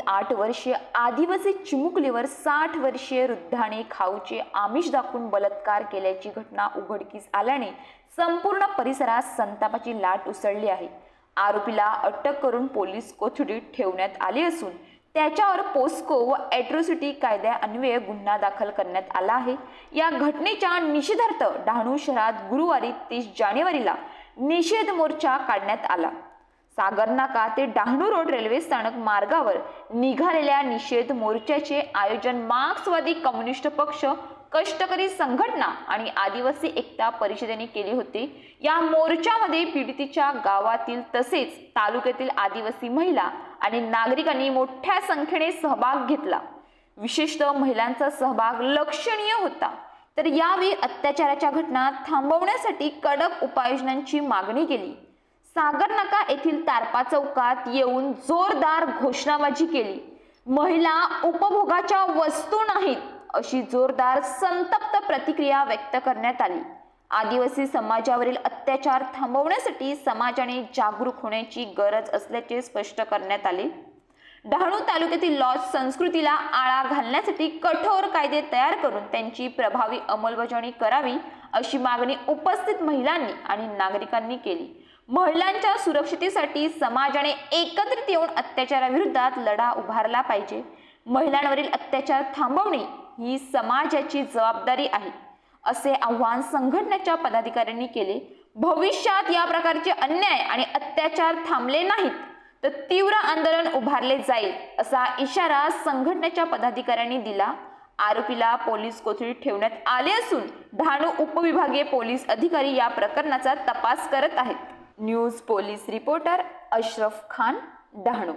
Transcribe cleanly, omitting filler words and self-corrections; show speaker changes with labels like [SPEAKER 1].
[SPEAKER 1] 8 वर्षीय आदिवासी चिमुकलीवर 60 वर्षीय वृद्धाने खाऊचे आमिष दाखवून बलात्कार केल्याची घटना उघडकीस आल्याने संपूर्ण परिसरात संतापाची लाट उसळली आहे। आरोपीला अटक करून पोलीस कोठडीत ठेवण्यात आले असून त्याच्यावर पोस्को व ॲट्रॉसिटी कायद्यान्वये गुन्हा दाखल करण्यात आला आहे। या घटनेच्या निषेधार्थ डहाणू शहरात गुरुवारी 30 जानेवारीला निषेध मोर्चा काढण्यात आला। सागर नाका ते डहाणू रोड रेल्वे स्थानक मार्गावर निघालेल्या निषेध मोर्चाचे आयोजन मार्क्सवादी कम्युनिस्ट पक्ष, कष्टकरी संघटना आणि आदिवासी एकता परिषदेने केले होते। या मोर्चामध्ये पीडितेच्या गावातील तसेच तालुक्यातील आदिवासी महिला आणि नागरिकांनी मोठ्या संख्येने सहभाग घेतला। विशेषतः महिलांचा सहभाग लक्षणीय होता। तर यावेळी अत्याचाराच्या घटना थांबवण्यासाठी कडक उपाययोजनांची मागणी केली। सागर नाका येथील तारपा चौकात येऊन जोरदार घोषणाबाजी केली। महिला उपभोगाच्या वस्तू नाहीत अशी जोरदार संतप्त प्रतिक्रिया व्यक्त करण्यात आली। आदिवासी समाजावरील अत्याचार थांबवण्यासाठी समाजाने जागरूक होण्याची गरज असल्याचे स्पष्ट करण्यात आले। डहाणू तालुक्यातील लॉज संस्कृतीला आळा घालण्यासाठी कठोर कायदे तयार करून त्यांची प्रभावी अंमलबजावणी करावी अशी मागणी उपस्थित महिलांनी आणि नागरिकांनी केली। महिलांच्या सुरक्षिततेसाठी समाजाने एकत्रित येऊन अत्याचाराविरोधात लढा उभारला पाहिजे। महिलांवरील अत्याचार थांबवणे ही समाजाची जबाबदारी आहे असे आवाहन संघटनेच्या पदाधिकाऱ्यांनी केले। भविष्यात या प्रकारचे अन्याय आणि अत्याचार थांबले नाहीत तर तीव्र आंदोलन उभारले जाईल असा इशारा संघटनेच्या पदाधिकाऱ्यांनी दिला। आरोपीला पोलीस कोठडीत ठेवण्यात आले असून डहाणू उपविभागीय पोलीस अधिकारी या प्रकरणाचा तपास करत आहेत। News police reporter Ashraf Khan, Dahanu.